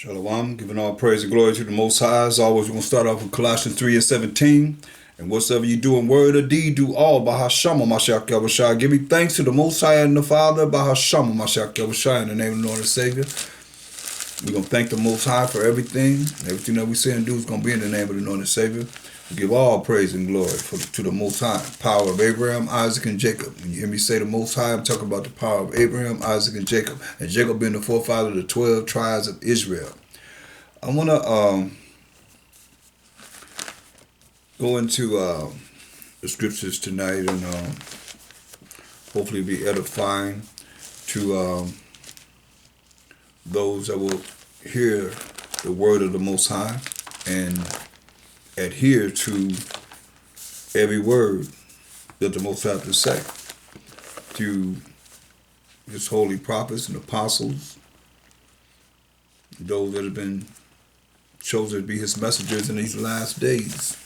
Shalom, giving all praise and glory to the Most High. As always, we're going to start off with Colossians 3:17. And whatsoever you do in word or deed, do all by Hashem Mashiach Yahushua. Give me thanks to the Most High and the Father by Hashem Mashiach Yahushua in the name of the Lord and Savior. We're going to thank the Most High for everything. Everything that we say and do is going to be in the name of the Lord and Savior. We give all praise and glory to the Most High, power of Abraham, Isaac, and Jacob. When you hear me say the Most High, I'm talking about the power of Abraham, Isaac, and Jacob. And Jacob being the forefather of the 12 tribes of Israel. I want to go into the scriptures tonight and hopefully be edifying to those that will hear the word of the Most High and adhere to every word that the Most High has to say to his holy prophets and apostles, those that have been chosen to be his messengers in these last days.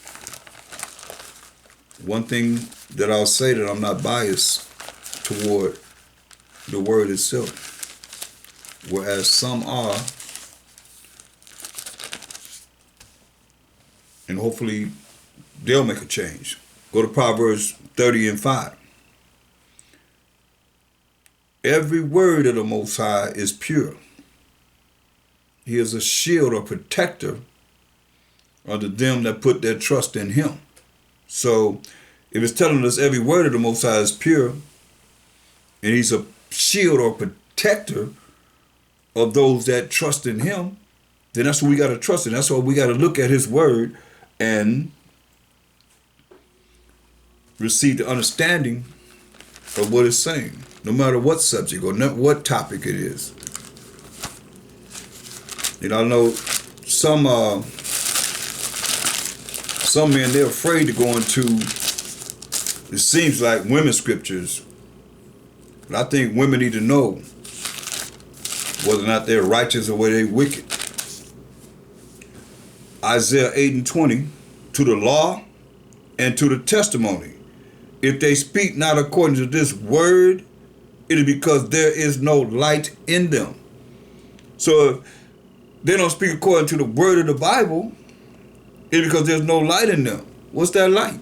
One thing that I'll say, that I'm not biased toward the word itself, whereas some are, and hopefully they'll make a change. Go to Proverbs 30:5. Every word of the Most High is pure. He is a shield or protector unto them that put their trust in him. So if it's telling us every word of the Most High is pure, and he's a shield or protector of those that trust in him, then that's what we got to trust in. That's why we got to look at his word and receive the understanding of what it's saying, no matter what subject or what topic it is. You know, I know some men, they're afraid to go into, it seems like, women's scriptures. But I think women need to know whether or not they're righteous or whether they're wicked. Isaiah 8:20, to the law and to the testimony. If they speak not according to this word, it is because there is no light in them. So if they don't speak according to the word of the Bible, it's because there's no light in them. What's that light?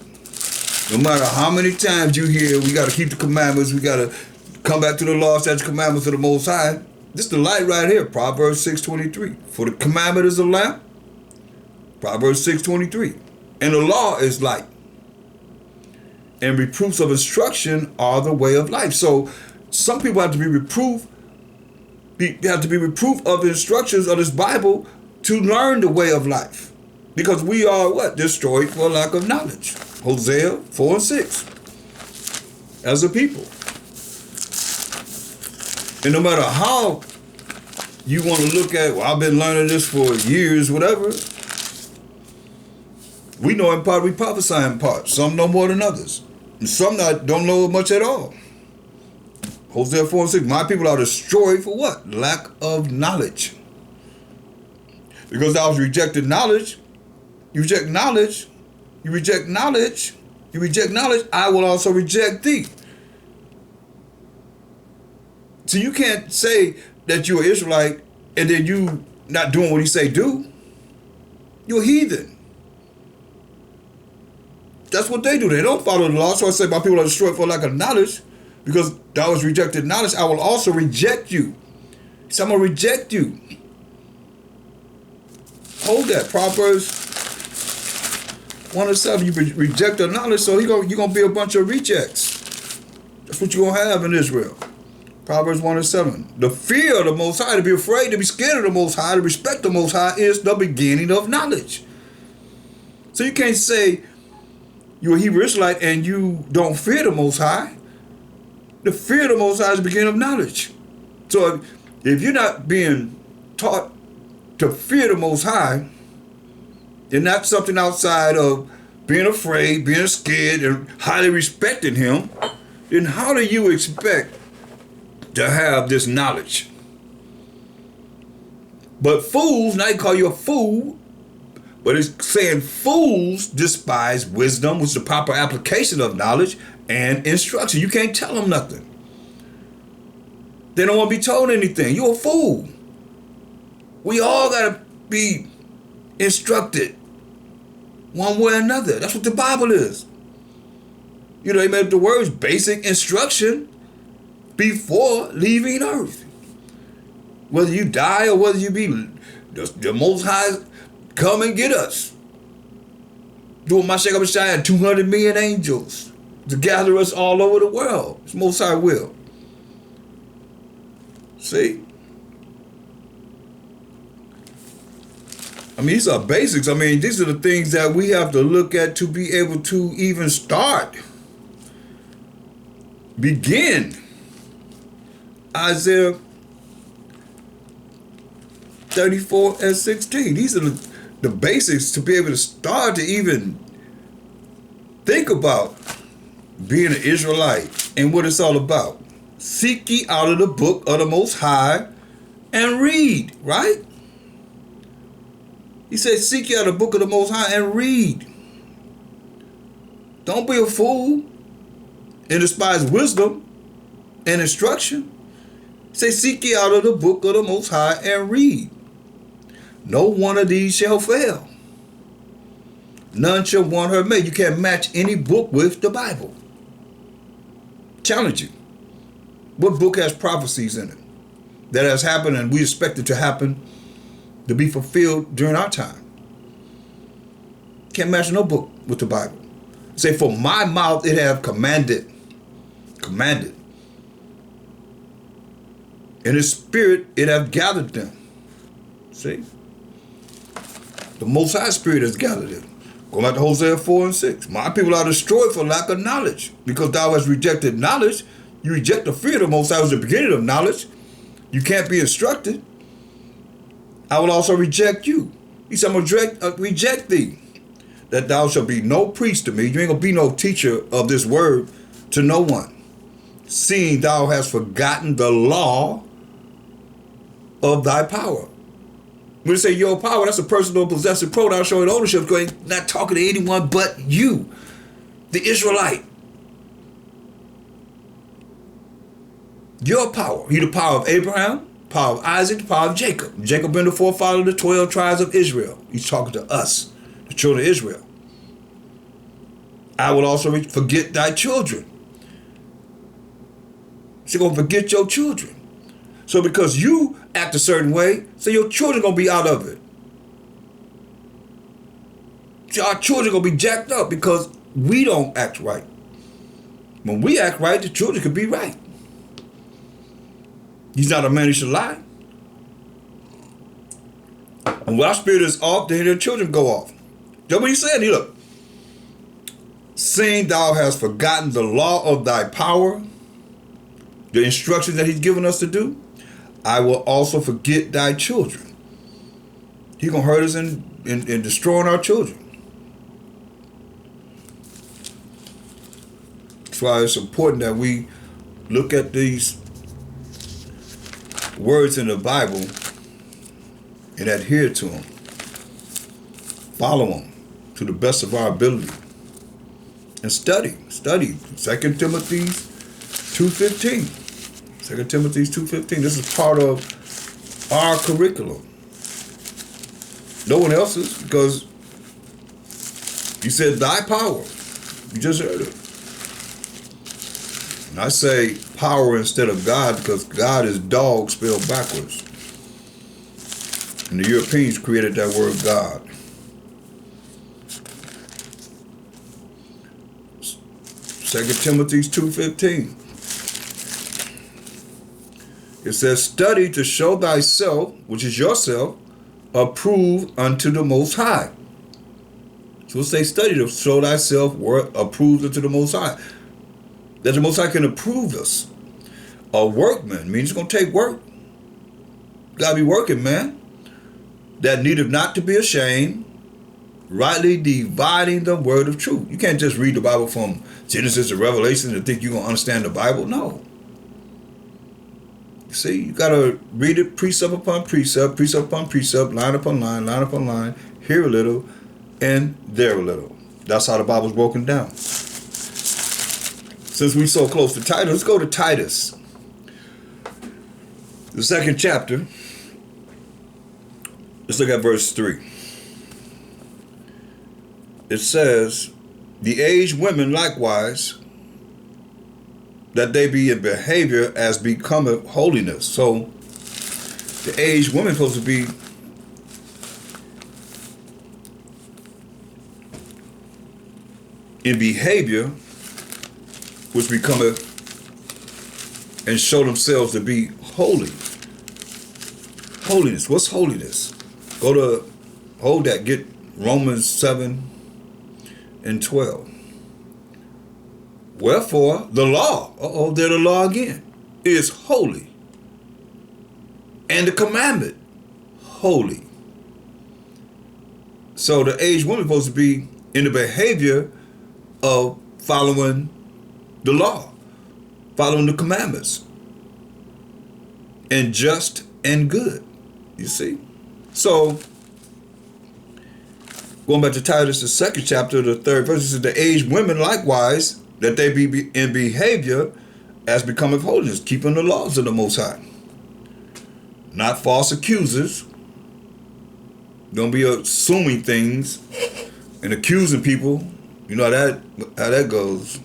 No matter how many times you hear, we got to keep the commandments, we got to come back to the law, statutes, commandments of the Most High. This is the light right here, Proverbs 6:23. For the commandment is a lamp, Proverbs 6:23. And the law is light. And reproofs of instruction are the way of life. So some people have to be reproof of the instructions of this Bible to learn the way of life. Because we are what? Destroyed for lack of knowledge. Hosea 4:6. As a people. And no matter how you want to look at, well, I've been learning this for years, whatever. We know in part, we prophesy in part. Some know more than others. And some don't know much at all. Hosea 4:6, my people are destroyed for what? Lack of knowledge. Because thou hast rejected knowledge, you reject knowledge, you reject knowledge, you reject knowledge, I will also reject thee. So you can't say that you're an Israelite and then you not doing what he say do. You're a heathen. That's what they do. They don't follow the law. So I say my people are destroyed for lack of knowledge. Because thou hast rejected knowledge, I will also reject you. So I'm going to reject you. Hold that. Proverbs 1:7. You reject the knowledge, so you're going to be a bunch of rejects. That's what you're going to have in Israel. Proverbs 1:7. The fear of the Most High, to be afraid, to be scared of the Most High, to respect the Most High is the beginning of knowledge. So you can't say you're a Hebrew Israelite and you don't fear the Most High. The fear of the Most High is the beginning of knowledge. So if you're not being taught to fear the Most High, and not something outside of being afraid, being scared, and highly respecting him, then how do you expect to have this knowledge? But fools, now they call you a fool, but it's saying fools despise wisdom, which is the proper application of knowledge, and instruction. You can't tell them nothing. They don't want to be told anything. You're a fool. We all got to be instructed one way or another. That's what the Bible is. You know, they made the words basic instruction before leaving earth. Whether you die or whether you be the Most High come and get us. Doing my Sheikh Abishai and 200 million angels to gather us all over the world. It's Most High will. See? I mean, these are basics. I mean, these are the things that we have to look at to be able to even start. Begin. Isaiah 34 and 16. These are the basics to be able to start to even think about being an Israelite and what it's all about. Seek ye out of the book of the Most High and read, right? He said, seek ye out of the book of the Most High and read. Don't be a fool and despise wisdom and instruction. Say, seek ye out of the book of the Most High and read. No one of these shall fail. None shall want her made. You can't match any book with the Bible. Challenge you. What book has prophecies in it that has happened and we expect it to happen to be fulfilled during our time? Can't match no book with the Bible. Say, for my mouth it have commanded. Commanded. In his spirit it have gathered them. See? The Most High Spirit has gathered them. Go back to Hosea 4 and 6. My people are destroyed for lack of knowledge. Because thou hast rejected knowledge, you reject the fear of the Most High, was the beginning of knowledge. You can't be instructed. I will also reject you. He said, I'm going to reject thee, that thou shalt be no priest to me. You ain't going to be no teacher of this word to no one. Seeing thou hast forgotten the law of thy power. When they say your power, that's a personal possessive pronoun showing ownership, because not talking to anyone but you, the Israelite. Your power. You the power of Abraham, power of Isaac, the power of Jacob. Jacob been the forefather of the 12 tribes of Israel. He's talking to us, the children of Israel. I will also forget thy children. She's going to forget your children. So because you act a certain way, so your children going to be out of it. See, our children going to be jacked up because we don't act right. When we act right, the children could be right. He's not a man who should lie. And when our spirit is off, then their children go off. That's what he said. He look. Seeing thou hast forgotten the law of thy power, the instructions that he's given us to do, I will also forget thy children. He's going to hurt us in destroying our children. That's why it's important that we look at these words in the Bible and adhere to them. Follow them to the best of our ability. And study. 2 Timothy 2:15. 2 Timothy 2:15. This is part of our curriculum. No one else's, because you said thy power. You just heard it. And I say power instead of God because God is dog spelled backwards. And the Europeans created that word God. 2 Timothy 2:15. It says, study to show thyself, which is yourself, approved unto the Most High. So let's say study to show thyself approved unto the Most High. That the Most High can approve us. A workman means it's going to take work. You got to be working, man. That needeth not to be ashamed, rightly dividing the word of truth. You can't just read the Bible from Genesis to Revelation and think you're going to understand the Bible. No. See, you got to read it precept upon precept, precept upon precept, line upon line, line upon line, here a little and there a little. That's how the Bible's broken down. Since we're so close to Titus, let's go to Titus, the 2nd chapter, Let's look at verse 3. It says, the aged women likewise, that they be in behavior as becometh holiness. So the aged women supposed to be in behavior which becometh and show themselves to be holy. Holiness. What's holiness? Go to, hold that, get Romans 7 and 12. Wherefore, the law, there's the law again, is holy. And the commandment, holy. So the aged woman is supposed to be in the behavior of following the law, following the commandments, and just and good, you see? So, going back to Titus, the 2nd chapter, the 3rd verse, it says, the aged women likewise, that they be in behavior as becometh holiness, keeping the laws of the Most High. Not false accusers. Don't be assuming things and accusing people. You know how that goes.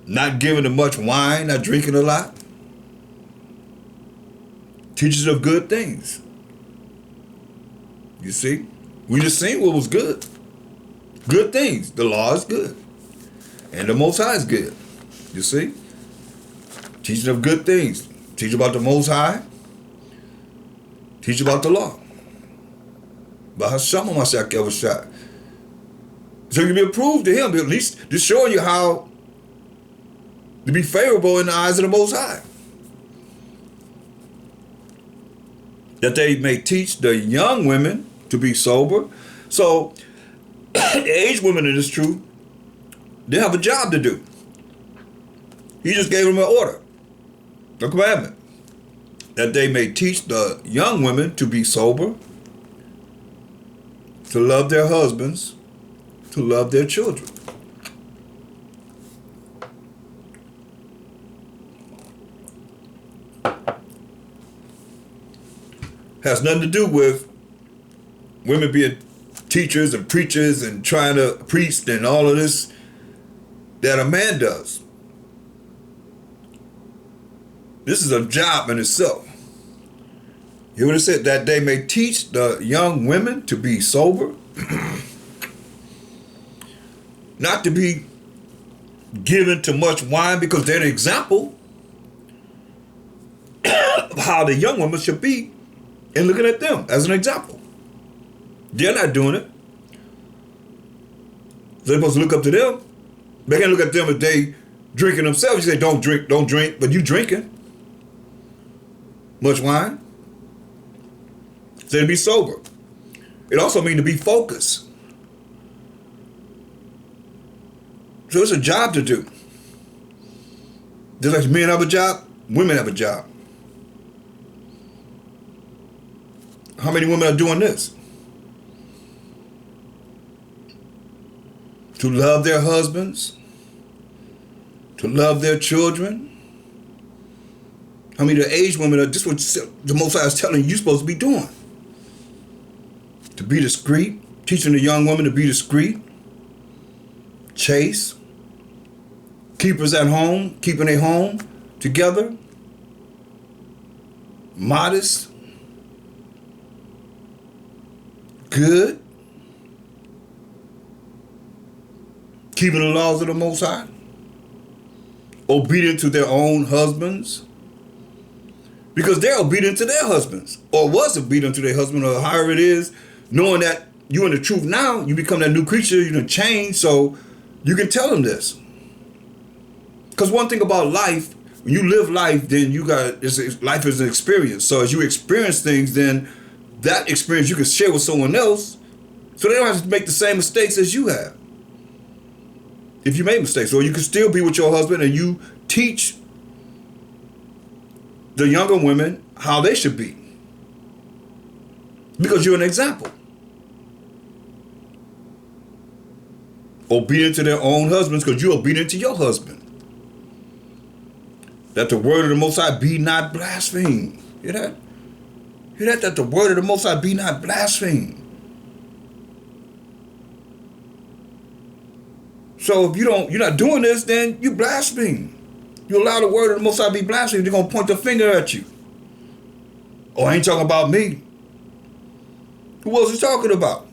Not giving them much wine, not drinking a lot. Teachers of good things. You see? We just seen what was good. Good things. The law is good. And the Most High is good. You see? Teaching of good things. Teach about the Most High. Teach about the law. But Hashem Mashiach ever shot. So you can be approved to him, but at least just showing you how to be favorable in the eyes of the Most High. That they may teach the young women to be sober. So the aged women in this truth, they have a job to do. He just gave them an order, a commandment, that they may teach the young women to be sober, to love their husbands, to love their children. Has nothing to do with women being teachers and preachers and trying to preach and all of this that a man does. This is a job in itself. You hear what it said? That they may teach the young women to be sober, not to be given to much wine, because they're an example of how the young women should be, and looking at them as an example. They're not doing it. They're supposed to look up to them. They can't look at them if they drinking themselves. You say, don't drink, but you drinking much wine. So to be sober. It also means to be focused. So it's a job to do. Just like men have a job, women have a job. How many women are doing this? To love their husbands, to love their children. How many of the aged women are, this is what the Most High is telling you you're supposed to be doing. To be discreet, teaching the young woman to be discreet, chaste, keepers at home, keeping a home together, modest, good, keeping the laws of the Most High, obedient to their own husbands, because they're obedient to their husbands, or was obedient to their husband, or however it is, knowing that you're in the truth now, you become that new creature, you're going to change, so you can tell them this. Because one thing about life, when you live life, then life is an experience. So as you experience things, then that experience you can share with someone else, so they don't have to make the same mistakes as you have. If you made mistakes, or you can still be with your husband and you teach the younger women how they should be, because you're an example. Obedient to their own husbands, because you're obedient to your husband. That the word of the Most High be not blasphemed. Hear that? Hear that? That the word of the Most High be not blasphemed. So if you're not doing this, then you blaspheme. You allow the word of the Most High be blasphemed, they're going to point the finger at you. Oh, I ain't talking about me. Who was he talking about?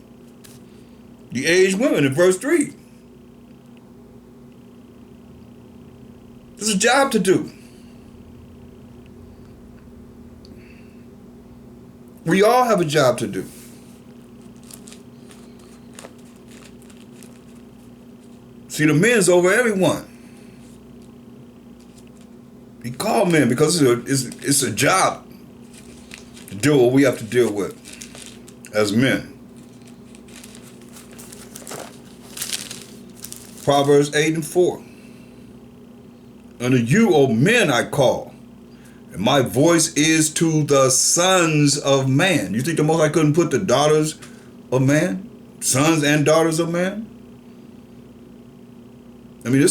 The aged women in verse 3. There's a job to do. We all have a job to do. See, the men's over everyone. He called men because it's a job to do what we have to deal with as men. Proverbs 8:4. Unto you, O men, I call, and my voice is to the sons of man. You think the Most High couldn't put the daughters of man? Sons and daughters of man? I mean,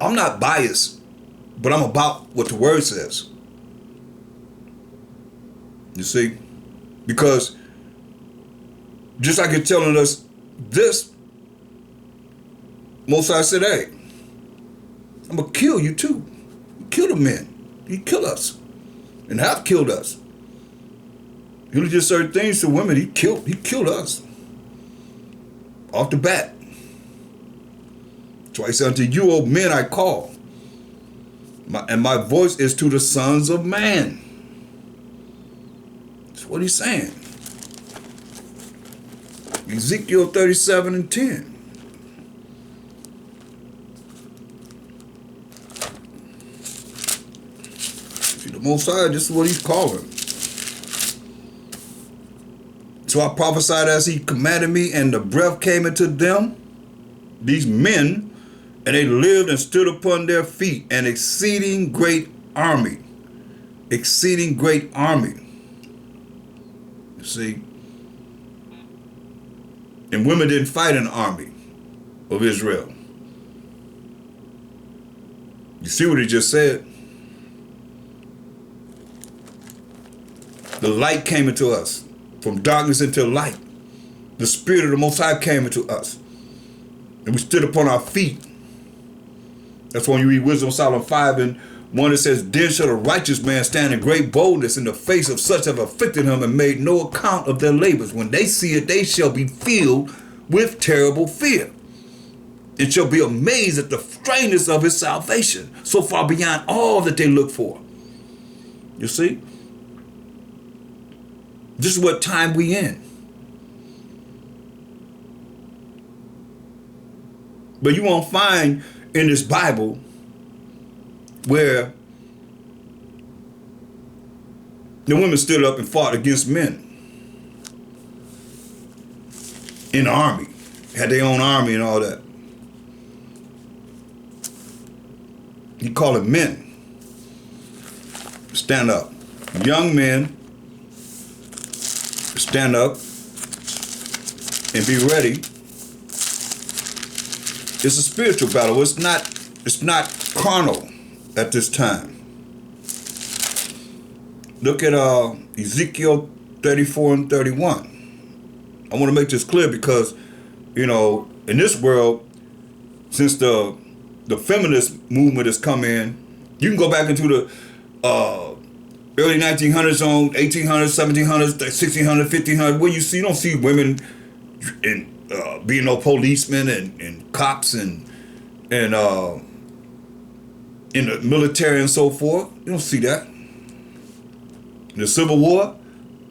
I'm not biased, but I'm about what the word says. You see? Because just like it's telling us this, Most High said, hey, I'm going to kill you too. Kill the men. He kill us and have killed us. He only did certain things to women. He killed us off the bat. That's why he said, unto you, O men, I call. And my voice is to the sons of man. That's what he's saying. Ezekiel 37:10. See, the Most High, this is what he's calling. So I prophesied as he commanded me, and the breath came into them, these men, and they lived and stood upon their feet, an exceeding great army. Exceeding great army. You see? And women didn't fight in the army of Israel. You see what he just said? The light came into us. From darkness into light. The Spirit of the Most High came into us. And we stood upon our feet. That's when you read Wisdom of Solomon 5:1, it says, then shall the righteous man stand in great boldness in the face of such have afflicted him and made no account of their labors. When they see it, they shall be filled with terrible fear. And shall be amazed at the strangeness of his salvation, so far beyond all that they look for. You see? This is what time we in. But you won't find in this Bible where the women stood up and fought against men in the army, had their own army and all that. He called it men. Stand up. Young men, stand up and be ready. It's a spiritual battle. It's not carnal at this time. Look at Ezekiel 34:31. I want to make this clear because, in this world, since the feminist movement has come in, you can go back into the early 1900s, on 1800s, 1700s, 1600s, 1500s, where you don't see women being no policemen and cops and in the military and so forth. You don't see that. In the Civil War,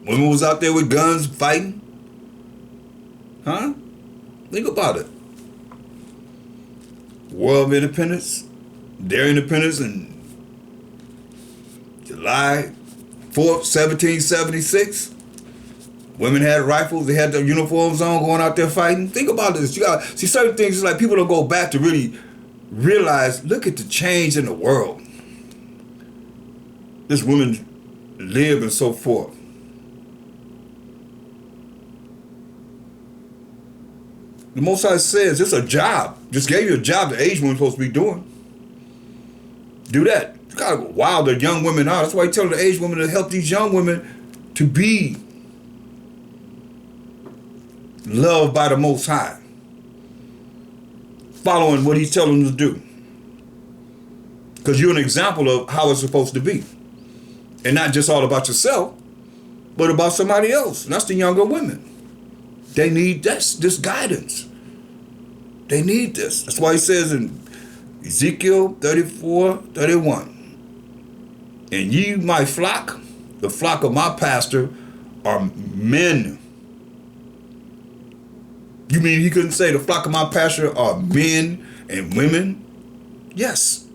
women was out there with guns fighting. Huh? Think about it. War of Independence, their independence in July 4th, 1776. Women had rifles, they had their uniforms on, going out there fighting. Think about this. You got see certain things. It's like people don't go back to really realize. Look at the change in the world. This women live and so forth. The Most High says it's a job. Just gave you a job the age woman's supposed to be doing. Do that. God, wow, the young women are. That's why he telling the aged women to help these young women to be loved by the Most High, following what he's telling them to do. Because you're an example of how it's supposed to be. And not just all about yourself, but about somebody else. And that's the younger women. They need this guidance. They need this. That's why he says in Ezekiel 34:31, and ye, my flock, the flock of my pastor, are men. You mean he couldn't say the flock of my pastor are men and women? Yes.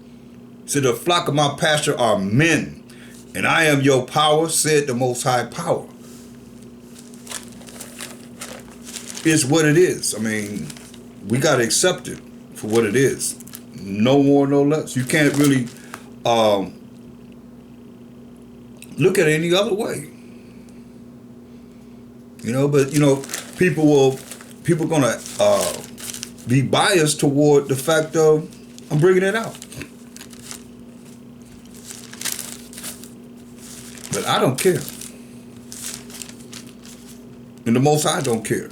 So the flock of my pastor are men, and I am your power, said the Most High Power. It's what it is. I mean, we got to accept it for what it is. No more, no less. You can't really look at it any other way. You know, but, you know, people going to be biased toward the fact of I'm bringing it out. But I don't care. And the Most High don't care.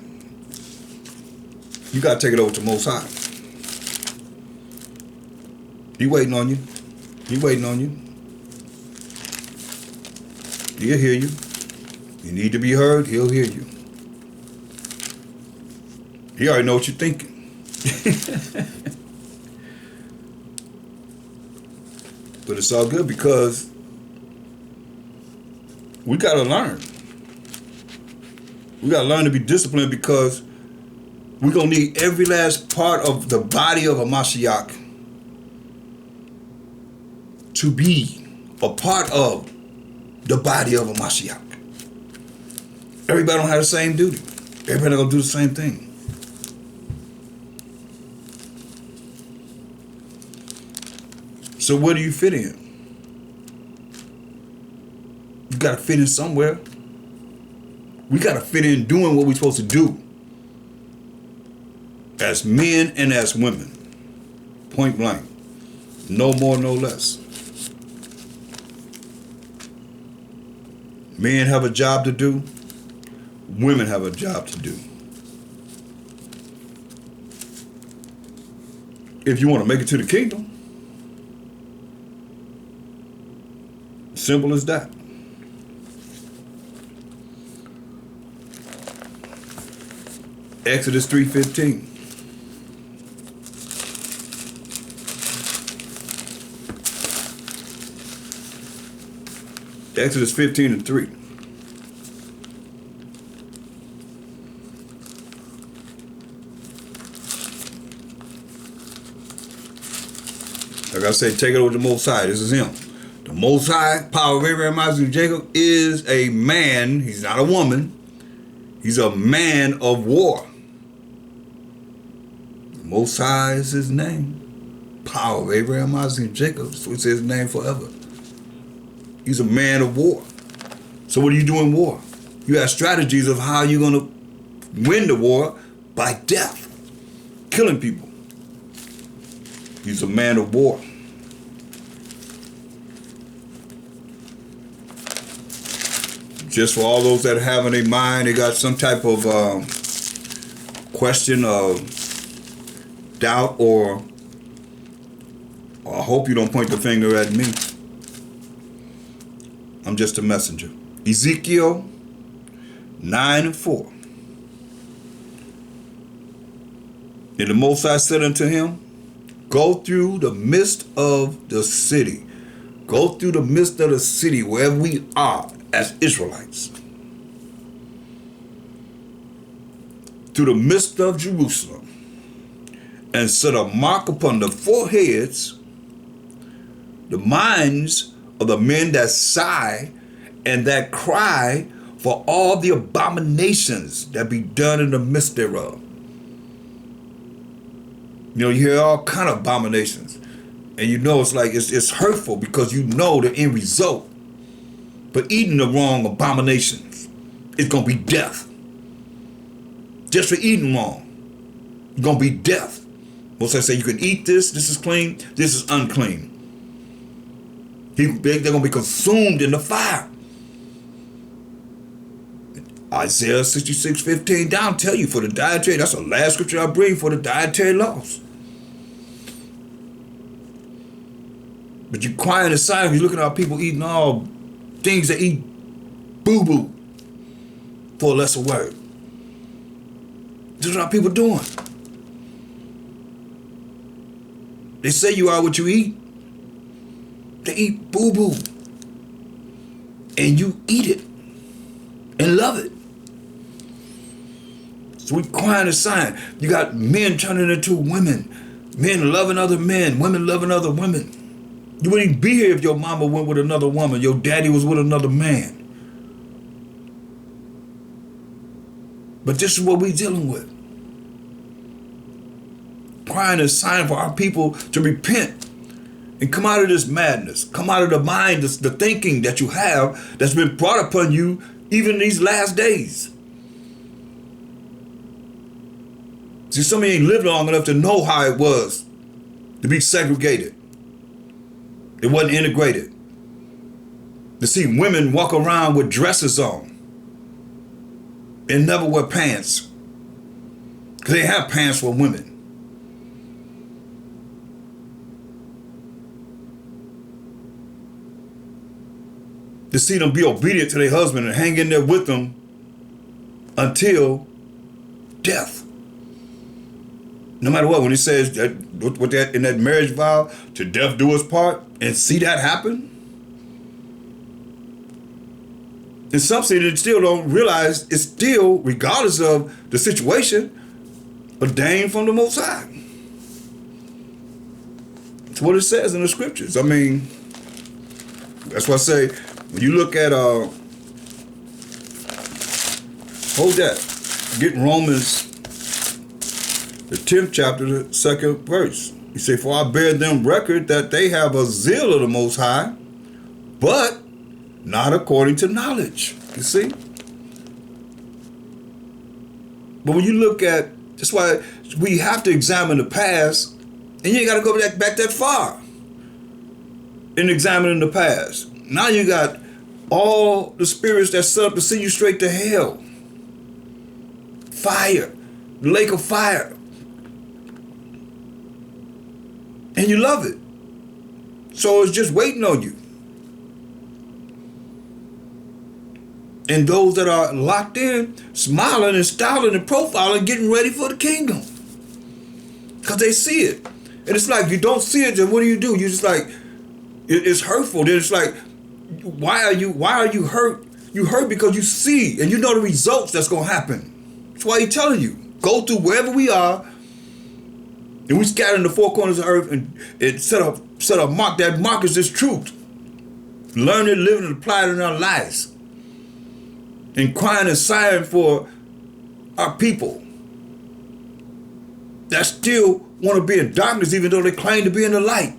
You got to take it over to the Most High. He waiting on you. He waiting on you. He'll hear you. You need to be heard, he'll hear you. He already know what you're thinking. But it's all good because we got to learn. We got to learn to be disciplined because we're going to need every last part of the body of a Mashiach to be a part of the body of a Mashiach. Everybody don't have the same duty. Everybody going to do the same thing. So where do you fit in? You got to fit in somewhere. We got to fit in doing what we're supposed to do as men and as women. Point blank. No more, no less. Men have a job to do. Women have a job to do. If you want to make it to the kingdom, simple as that. Exodus 3:15. Exodus 15:3. Like I said, take it over to the Most High. This is him. The Most High, power of Abraham, Isaac, and Jacob, is a man. He's not a woman. He's a man of war. The Most High is his name. Power of Abraham, Isaac, and Jacob. So it's his name forever. He's a man of war. So what do you do in war? You have strategies of how you're going to win the war by death. Killing people. He's a man of war. Just for all those that have in their mind, they got some type of question of doubt or I hope you don't point the finger at me. I'm just a messenger. Ezekiel 9:4. And the Most High said unto him, go through the midst of the city. Go through the midst of the city wherever we are as Israelites. Through the midst of Jerusalem. And set a mark upon the foreheads, the minds of the men that sigh and that cry for all the abominations that be done in the midst thereof. You know, you hear all kind of abominations. And you know it's like it's hurtful because you know the end result. But eating the wrong abominations, it's going to be death. Just for eating wrong, it's going to be death. Most I say you can eat this is clean, this is unclean. They're going to be consumed in the fire. Isaiah 66:15 down tell you for the dietary, that's the last scripture I bring for the dietary laws. But you quiet aside, you're looking at people eating all things that eat boo-boo for a lesser word. This is what people doing. They say you are what you eat. They eat boo-boo. And you eat it and love it. So we quiet aside. You got men turning into women. Men loving other men. Women loving other women. You wouldn't even be here if your mama went with another woman. Your daddy was with another man. But this is what we're dealing with. Crying a sign for our people to repent and come out of this madness. Come out of the mind, the thinking that you have that's been brought upon you even in these last days. See, some of you ain't lived long enough to know how it was to be segregated. It wasn't integrated. To see women walk around with dresses on and never wear pants. Because they have pants for women. To see them be obedient to their husband and hang in there with them until death. No matter what, when he says that, with that in that marriage vow, to death do us part, and see that happen. And some say they still don't realize it's still, regardless of the situation, ordained from the Most High. That's what it says in the scriptures. I mean, that's why I say, when you look at, hold that, get Romans, the 10th chapter, the 2nd verse. He say, for I bear them record that they have a zeal of the Most High, but not according to knowledge. You see? But when you look at, that's why we have to examine the past, and you ain't got to go back that far in examining the past. Now you got all the spirits that set up to send you straight to hell. Fire, the lake of fire. And you love it. So it's just waiting on you. And those that are locked in, smiling and styling and profiling, getting ready for the kingdom. Because they see it. And it's like, you don't see it, then what do? You just like, it's hurtful. Then it's like, why are you hurt? You hurt because you see and you know the results that's going to happen. That's why he's telling you, go through wherever we are, and we scatter in the four corners of earth and set a mark. That mark is this truth. Learn it, live it, and apply it in our lives. And crying and sighing for our people that still want to be in darkness even though they claim to be in the light.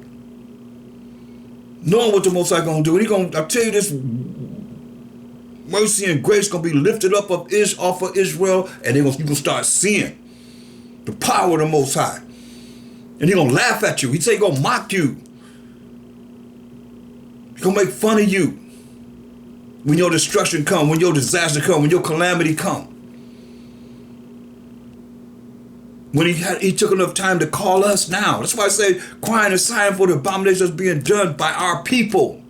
Knowing what the Most High going to do. And I'll tell you this, mercy and grace going to be lifted up off of Israel, and you're going to start seeing the power of the Most High. And he's going to laugh at you. He say he's going to mock you. He's going to make fun of you. When your destruction come, when your disaster come, when your calamity come. When he took enough time to call us now. That's why I say crying and sighing for the abominations that's being done by our people.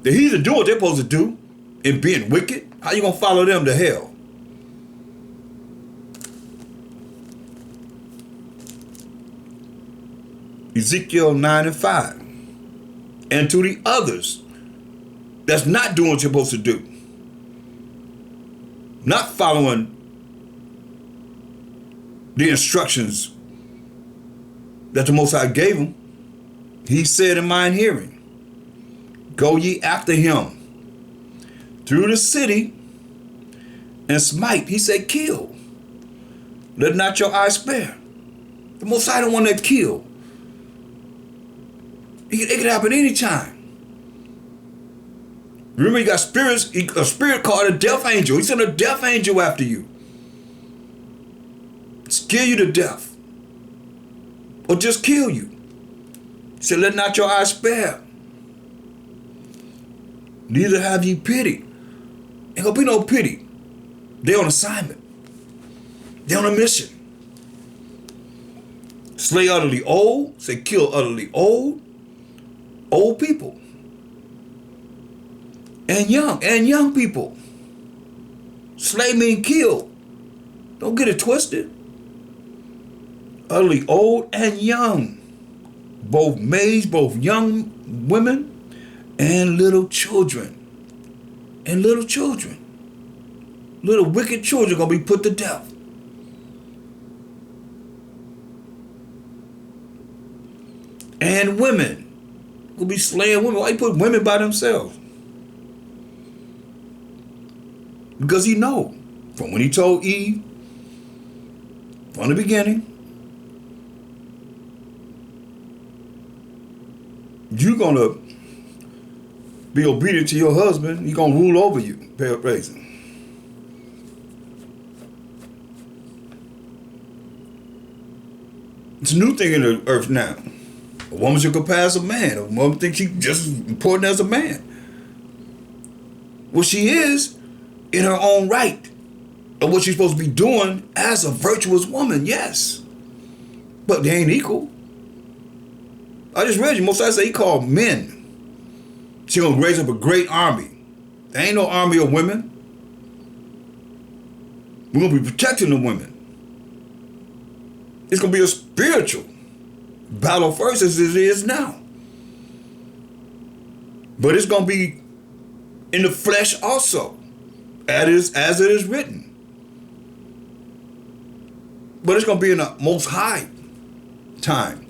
They either do what they're supposed to do in being wicked. How you going to follow them to hell? Ezekiel 9:5. And to the others that's not doing what you're supposed to do, not following the instructions that the Most High gave them, he said in mine hearing, go ye after him through the city and smite. He said kill. Let not your eye spare. The Most High don't want that kill. It can happen anytime. Remember, you got spirits, a spirit called a death angel. He sent a death angel after you. Scare you to death. Or just kill you. He said, let not your eyes spare. Neither have ye pity. Ain't gonna be no pity. They on assignment. They on a mission. Slay utterly old. Say kill utterly old. Old people. And young people. Slay mean kill. Don't get it twisted. Utterly old and young. Both maids, both young women, and little children. And little children. Little wicked children gonna be put to death. And women will be slaying women. Why you put women by themselves? Because he know from when he told Eve from the beginning, you're gonna be obedient to your husband. He's gonna rule over you. Paraphrasing. It's a new thing in the earth now. A woman should surpass a man. A woman thinks she's just as important as a man. Well, she is in her own right of what she's supposed to be doing as a virtuous woman, yes. But they ain't equal. I just read you, Most High say he called men. She gonna raise up a great army. There ain't no army of women. We're gonna be protecting the women. It's gonna be a spiritual battle first as it is now. But it's gonna be in the flesh also, as it is written. But it's gonna be in the most high time.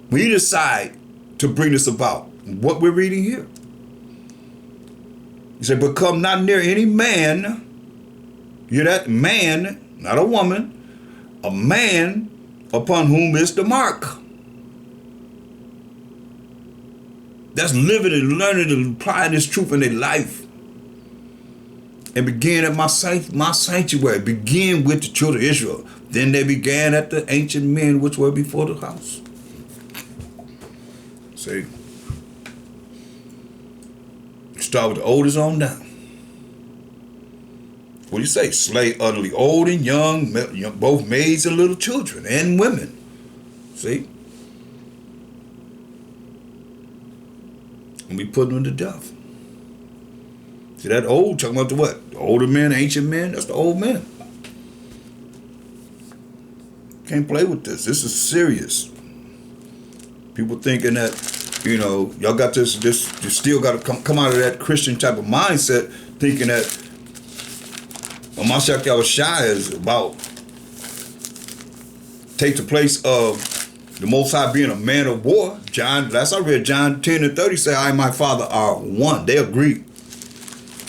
We decide to bring this about. What we're reading here. He said, but come not near any man. You're that man, not a woman, a man upon whom is the mark. That's living and learning and applying this truth in their life. And begin at my sanctuary. Begin with the children of Israel. Then they began at the ancient men which were before the house. See? Start with the oldest on down. What do you say? Slay utterly old and young, both maids and little children and women. See? And we put them to death. See that old, talking about the what? The older men, ancient men, that's the old men. Can't play with this. This is serious. People thinking that, you know, y'all got this, you still got to come out of that Christian type of mindset, thinking that Mashiach Yahushua is about take the place of the Most High being a man of war. Last I read John 10 and 30 say, I and my Father are one. They agree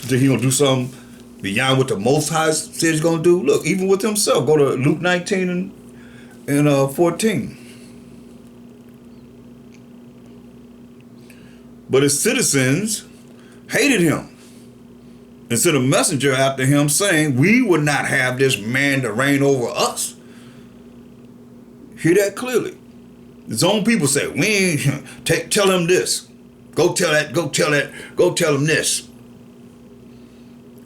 that he gonna do something beyond what the Most High said he's gonna do. Look, even with himself, go to Luke 19 and 14. But his citizens hated him and sent a messenger after him saying, we would not have this man to reign over us. Hear that clearly. His own people say, we ain't tell him this. Go tell him this.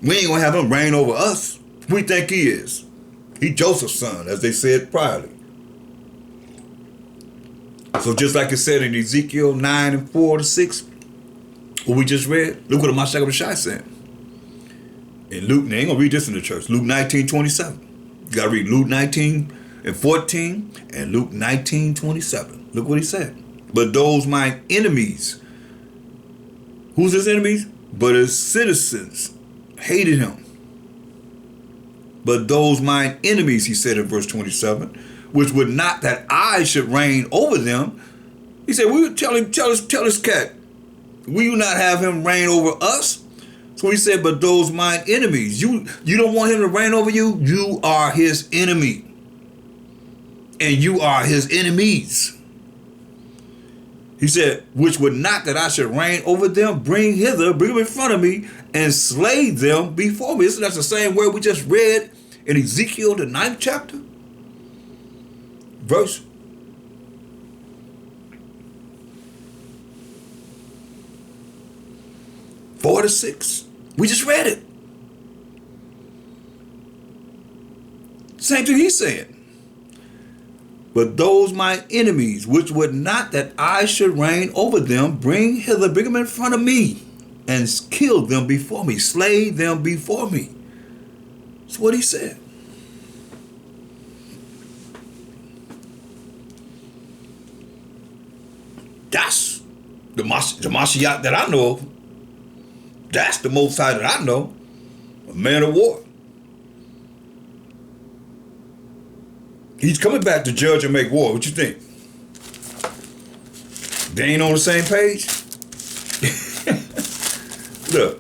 We ain't gonna have him reign over us. Who we think he is? He Joseph's son, as they said priorly. So just like it said in Ezekiel 9 and 4 to 6, what we just read, look what the Mashiach Yahushua said. In Luke, they ain't gonna read this in the church. Luke 19:27. You gotta read Luke 19 and 14 and Luke 19:27. Look what he said. But those mine enemies, who's his enemies? But his citizens hated him. But those mine enemies, he said in verse 27, which would not that I should reign over them. He said, we would tell this cat, will you not have him reign over us? So he said, but those mine enemies, you don't want him to reign over you? You are his enemy. And you are his enemies. He said, which would not that I should reign over them, bring them in front of me, and slay them before me. Isn't that the same word we just read in Ezekiel, the 9th chapter? Verse. 4 to 6. We just read it. Same thing he's saying. But those my enemies, which would not that I should reign over them, bring them in front of me, and kill them before me, slay them before me. That's what he said. That's the Mashiach that I know of. That's the Most High that I know. A man of war. He's coming back to judge and make war. What you think? They ain't on the same page? Look,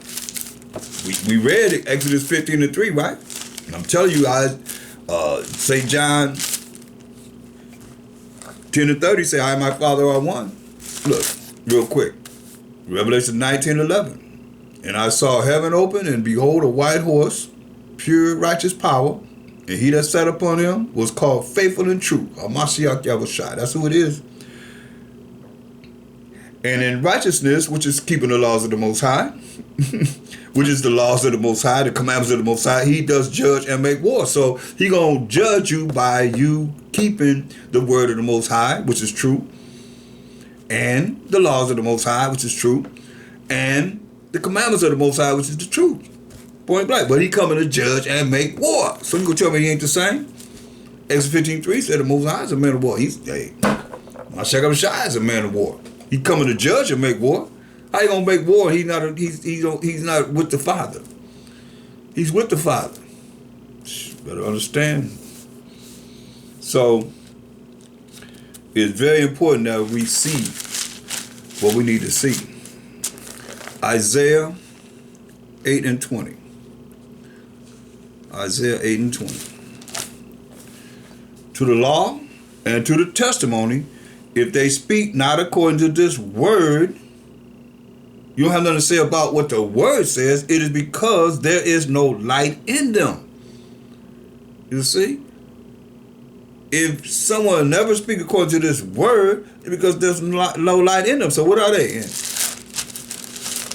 we read it, Exodus 15:3, right? And I'm telling you, St. John 10:30 say, I and my Father are one. Look, real quick. Revelation 19:11. And I saw heaven open, and behold, a white horse, pure righteous power, and he that sat upon him was called Faithful and True. Mashiach Yahushua. That's who it is. And in righteousness, which is keeping the laws of the Most High, which is the laws of the Most High, the commandments of the Most High, he does judge and make war. So he gonna judge you by you keeping the word of the Most High, which is true, and the laws of the Most High, which is true, and the commandments of the Most High, which is the truth. Point blank. But he coming to judge and make war. So you gonna tell me he ain't the same? Exodus 15:3 said the Most High is a man of war. Mashiach Shai is a man of war. He coming to judge and make war. How you gonna make war? He's not with the Father. He's with the Father. Better understand. So it's very important that we see what we need to see. Isaiah 8:20. Isaiah 8:20. To the law and to the testimony, if they speak not according to this word, you don't have nothing to say about what the word says. It is because there is no light in them. You see? If someone never speak according to this word, it's because there's no light in them. So what are they in?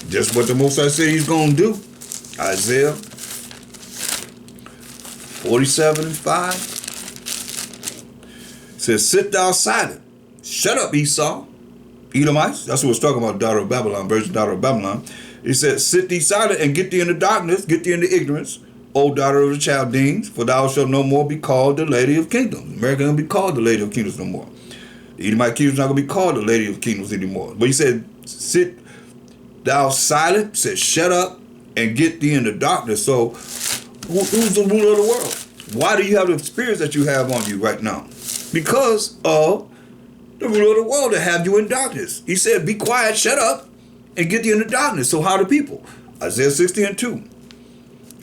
Just what the Most High said he's going to do. Isaiah 47:5 says, sit thou silent. Shut up, Esau. Edomites. That's what it's talking about, daughter of Babylon, virgin daughter of Babylon. He said, sit thee silent and get thee into darkness, get thee into ignorance, O daughter of the Chaldeans, for thou shalt no more be called the Lady of Kingdoms. America ain't going to be called the Lady of Kingdoms no more. The Edomite kingdom's not going to be called the Lady of Kingdoms anymore. But he said, sit thou silent, said shut up and get thee into darkness. So who's the ruler of the world? Why do you have the experience that you have on you right now? Because of the ruler of the world that have you in darkness. He said, be quiet, shut up, and get thee into darkness. So how do people? Isaiah 60:2.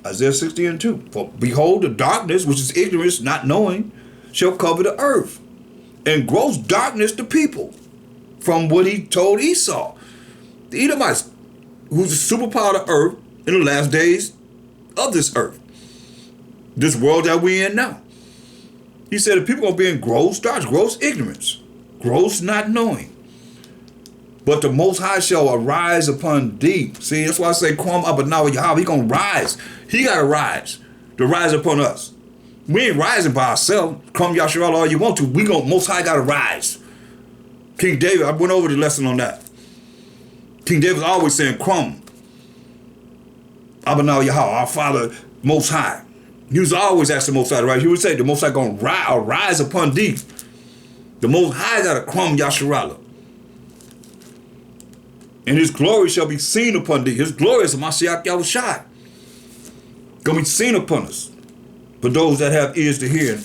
Isaiah 60:2. For behold, the darkness, which is ignorance, not knowing, shall cover the earth, and gross darkness the people. From what he told Esau. The Edomites, who's the superpower of the earth in the last days of this earth. This world that we're in now. He said the people are going to be in gross darkness, gross ignorance, gross not knowing. But the Most High shall arise upon thee. See, that's why I say, Kwam Abanawa Yahweh, he going to rise. He got to rise upon us. We ain't rising by ourselves. Kwam Yasharal all you want to. Most High got to rise. King David, I went over the lesson on that. King David's always saying, Kwam Abanawa Yahweh, our Father Most High. He was always asking the Most High, right? He would say, the Most High going to rise upon thee. The Most High got a Kwam Yasharala. And his glory shall be seen upon thee. His glory is a Mashiach Yahushua. Going to be seen upon us. For those that have ears to hear and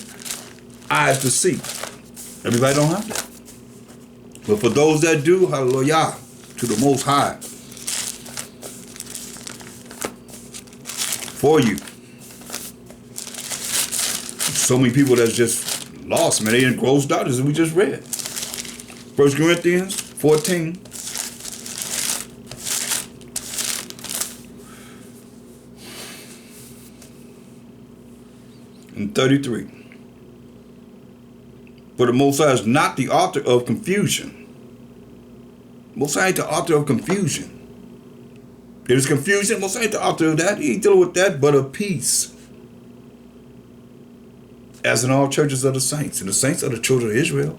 eyes to see. Everybody don't have that. But for those that do, hallelujah, to the Most High. For you. So many people that's just lost, man. They in gross darkness, as we just read. 1 Corinthians 14. And 33. For the Most High is not the author of confusion. Most High ain't the author of confusion. If it's confusion, Most High ain't the author of that. He ain't dealing with that, but of peace. As in all churches of the saints. And the saints are the children of Israel.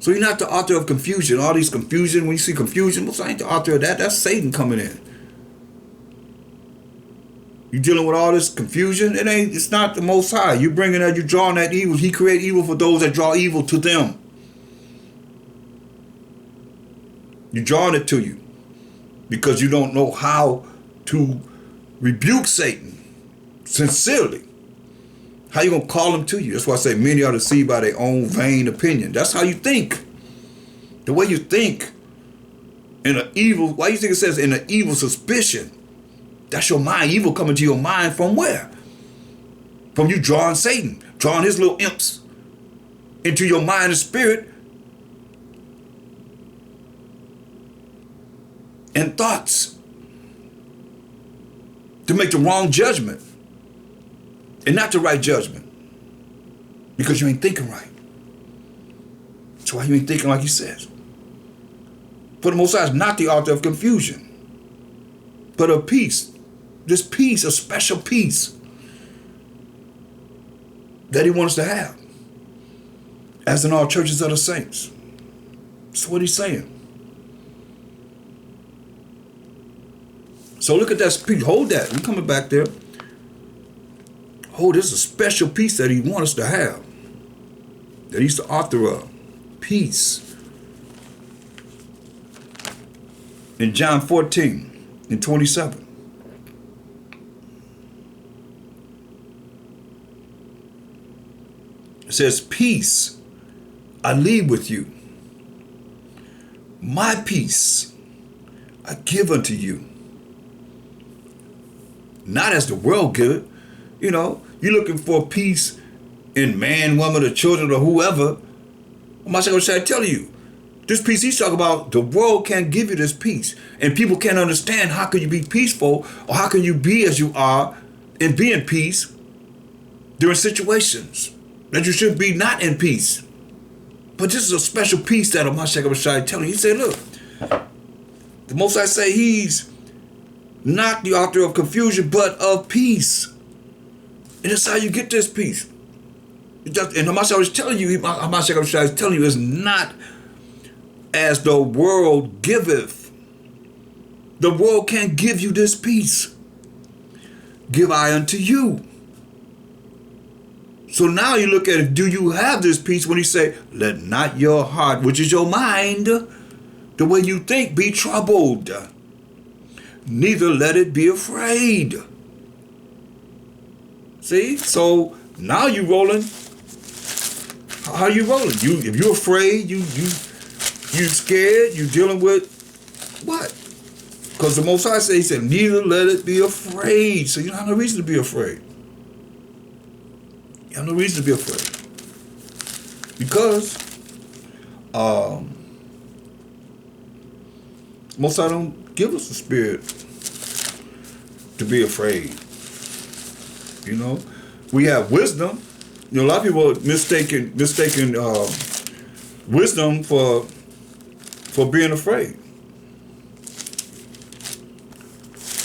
So you're not the author of confusion. All these confusion, when you see confusion, Most High ain't the author of that. That's Satan coming in. You dealing with all this confusion, it's not the Most High. You bringing that, you drawing that evil. He create evil for those that draw evil to them. You drawing it to you because you don't know how to rebuke Satan sincerely. How you gonna call him to you? That's why I say many are deceived by their own vain opinion. That's how you think. The way you think in an evil, why you think it says in an evil suspicion? That's your mind. Evil coming to your mind from where? From you drawing Satan, drawing his little imps into your mind and spirit and thoughts to make the wrong judgment and not the right judgment because you ain't thinking right. That's why you ain't thinking like he says. For the Most High is not the author of confusion, but of peace. This peace, a special peace that he wants to have, as in all churches of the saints. That's what he's saying. So look at that peace. Hold that. We're coming back there. This is a special peace that he wants us to have, that he's the author of. Peace. In John 14:27. It says, peace I leave with you. My peace I give unto you. Not as the world give it. You know, you're looking for peace in man, woman, or children, or whoever. I'm telling you, this peace he's talking about, the world can't give you this peace. And people can't understand how can you be peaceful, or how can you be as you are and be in peace during situations that you should be not in peace. But this is a special peace that Mashiach telling you. He said, look, the Most High say he's not the author of confusion, but of peace. And that's how you get this peace. And the Mashiach is telling you, Mashiach is telling you, it's not as the world giveth. The world can't give you this peace. Give I unto you. So now you look at it, do you have this peace when he say, let not your heart, which is your mind, the way you think, be troubled. Neither let it be afraid. See? So now you rolling. How you rolling? If you're afraid, you scared, you dealing with what? Because the Most High said, he said, neither let it be afraid. So you don't have no reason to be afraid. You have no reason to be afraid. Because Most High don't give us the spirit to be afraid. You know, we have wisdom. You know, a lot of people are mistaking wisdom for being afraid.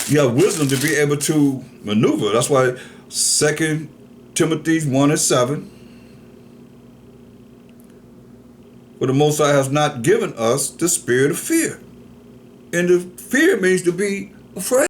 You have wisdom to be able to maneuver. That's why 2 Timothy 1:7. For the Most High has not given us the spirit of fear. And the fear means to be afraid.